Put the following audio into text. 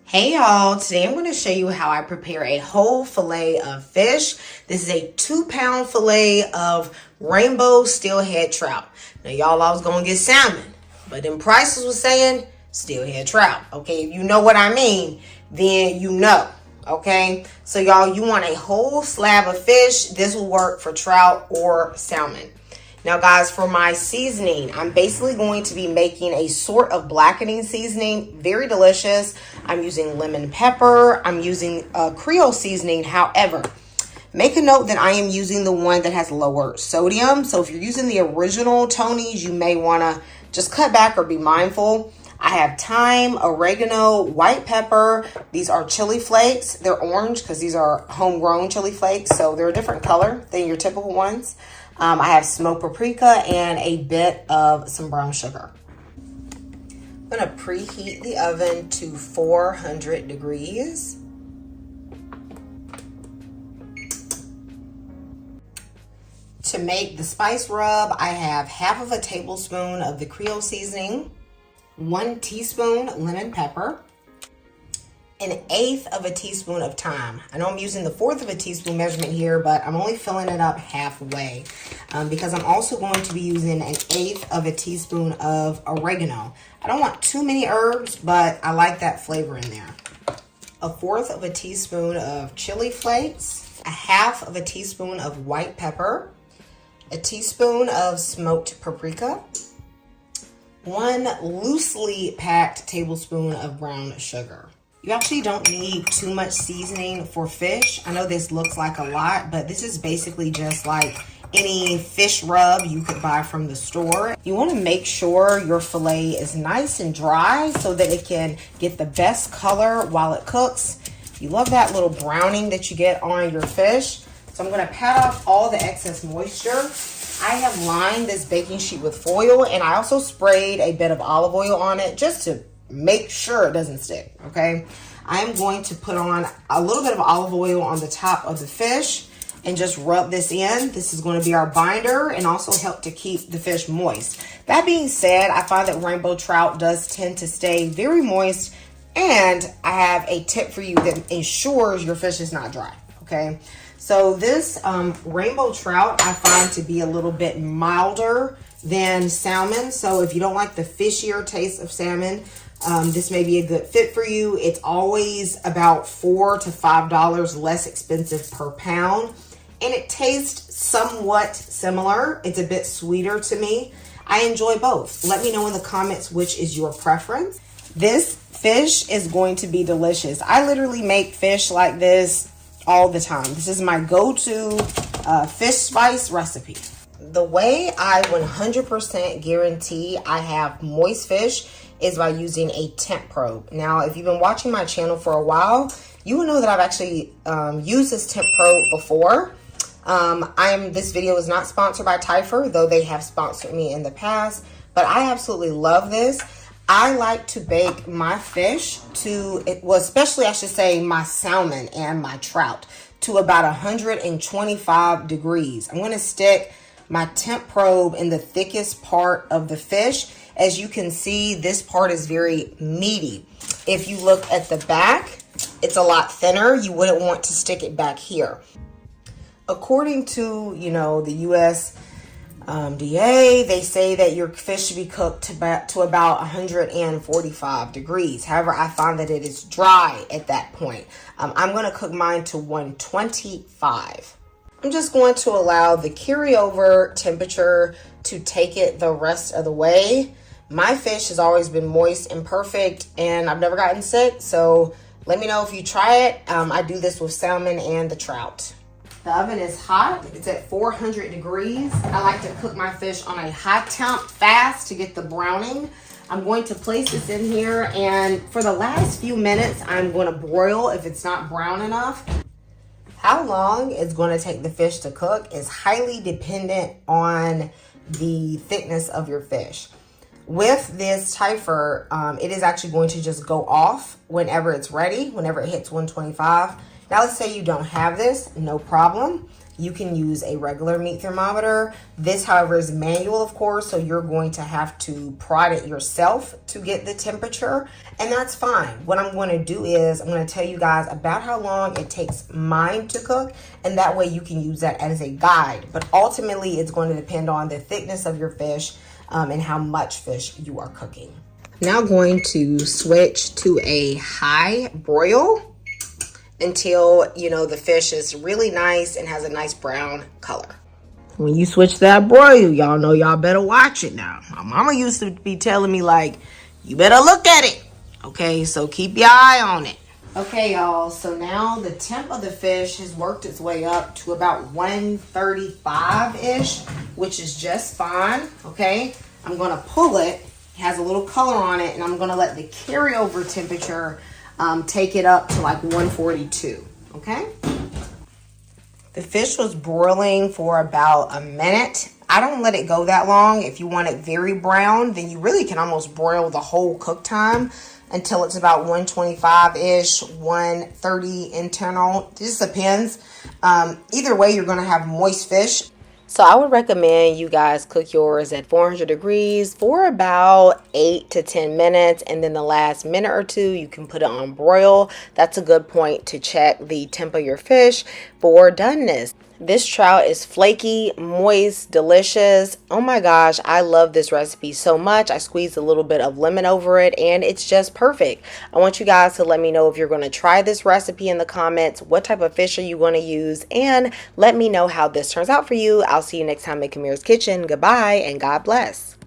Hey y'all, today I'm going to show you how I prepare a whole fillet of fish. This is a 2-pound fillet of rainbow steelhead trout. Now y'all, I was going to get salmon, but then prices was saying steelhead trout. Okay, if you know what I mean, then you know. Okay, so y'all, you want a whole slab of fish. This will work for trout or salmon. Now guys, for my seasoning, I'm basically going to be making a sort of blackening seasoning. Very delicious. I'm using lemon pepper. I'm using Creole seasoning. However, make a note that I am using the one that has lower sodium. So if you're using the original Tony's, you may want to just cut back or be mindful. I have thyme, oregano, white pepper. These are chili flakes. They're orange because these are homegrown chili flakes. So they're a different color than your typical ones. I have smoked paprika and a bit of some brown sugar. I'm going to preheat the oven to 400 degrees. To make the spice rub, I have half of a tablespoon of the Creole seasoning, 1 teaspoon lemon pepper, 1/8 of a teaspoon of thyme. I know I'm using the 1/4 of a teaspoon measurement here, but I'm only filling it up halfway because I'm also going to be using 1/8 of a teaspoon of oregano. I don't want too many herbs, but I like that flavor in there. 1/4 of a teaspoon of chili flakes, 1/2 of a teaspoon of white pepper, 1 teaspoon of smoked paprika, 1 loosely packed tablespoon of brown sugar. You actually don't need too much seasoning for fish. I know this looks like a lot, but this is basically just like any fish rub you could buy from the store. You want to make sure your fillet is nice and dry so that it can get the best color while it cooks. You love that little browning that you get on your fish. So I'm going to pat off all the excess moisture. I have lined this baking sheet with foil, and I also sprayed a bit of olive oil on it just to make sure it doesn't stick. Okay, I'm going to put on a little bit of olive oil on the top of the fish and just rub this in. This is going to be our binder and also help to keep the fish moist. That being said, I find that rainbow trout does tend to stay very moist, and I have a tip for you that ensures your fish is not dry. Okay, so this rainbow trout I find to be a little bit milder than salmon. So if you don't like the fishier taste of salmon, this may be a good fit for you. It's always about $4 to $5 less expensive per pound, and it tastes somewhat similar. It's a bit sweeter to me. I enjoy both. Let me know in the comments which is your preference. This fish is going to be delicious. I literally make fish like this all the time. This is my go-to fish spice recipe. The way I 100% guarantee I have moist fish is by using a temp probe. Now, if you've been watching my channel for a while, you will know that I've actually used this temp probe before. This video is not sponsored by Typhur, though they have sponsored me in the past, but I absolutely love this. I like to bake my fish especially I should say my salmon and my trout, to about 125 degrees. I'm going to stick my temp probe in the thickest part of the fish. As you can see, this part is very meaty. If you look at the back, it's a lot thinner. You wouldn't want to stick it back here. According to, the USDA, they say that your fish should be cooked to about 145 degrees. However, I find that it is dry at that point. I'm going to cook mine to 125. I'm just going to allow the carryover temperature to take it the rest of the way. My fish has always been moist and perfect, and I've never gotten sick. So let me know if you try it. I do this with salmon and the trout. The oven is hot. It's at 400 degrees. I like to cook my fish on a high temp fast to get the browning. I'm going to place this in here, and for the last few minutes, I'm going to broil if it's not brown enough. How long it's going to take the fish to cook is highly dependent on the thickness of your fish. With this Typhur, it is actually going to just go off whenever it's ready, whenever it hits 125. Now let's say you don't have this, no problem. you can use a regular meat thermometer. This, however, is manual, of course, so you're going to have to prod it yourself to get the temperature, and that's fine. What I'm going to do is I'm going to tell you guys about how long it takes mine to cook, and that way you can use that as a guide. But ultimately, it's going to depend on the thickness of your fish and how much fish you are cooking. Now going to switch to a high broil until, you know, the fish is really nice and has a nice brown color. When you switch that broil, y'all know y'all better watch it now. My mama used to be telling me, like, you better look at it. Okay, so keep your eye on it. Okay, y'all, so now the temp of the fish has worked its way up to about 135-ish, which is just fine, okay? I'm gonna pull it. It has a little color on it, and I'm gonna let the carryover temperature take it up to like 142, okay? The fish was broiling for about a minute. I don't let it go that long. If you want it very brown, then you really can almost broil the whole cook time until it's about 125-ish, 130 internal. It just depends. Either way, you're gonna have moist fish. So I would recommend you guys cook yours at 400 degrees for about 8 to 10 minutes. And then the last minute or two, you can put it on broil. That's a good point to check the temp of your fish for doneness. This trout is flaky, moist, delicious. Oh my gosh, I love this recipe so much. I squeezed a little bit of lemon over it and it's just perfect. I want you guys to let me know if you're going to try this recipe in the comments. What type of fish are you going to use? And let me know how this turns out for you. I'll see you next time in Kamira's Kitchen. Goodbye and God bless.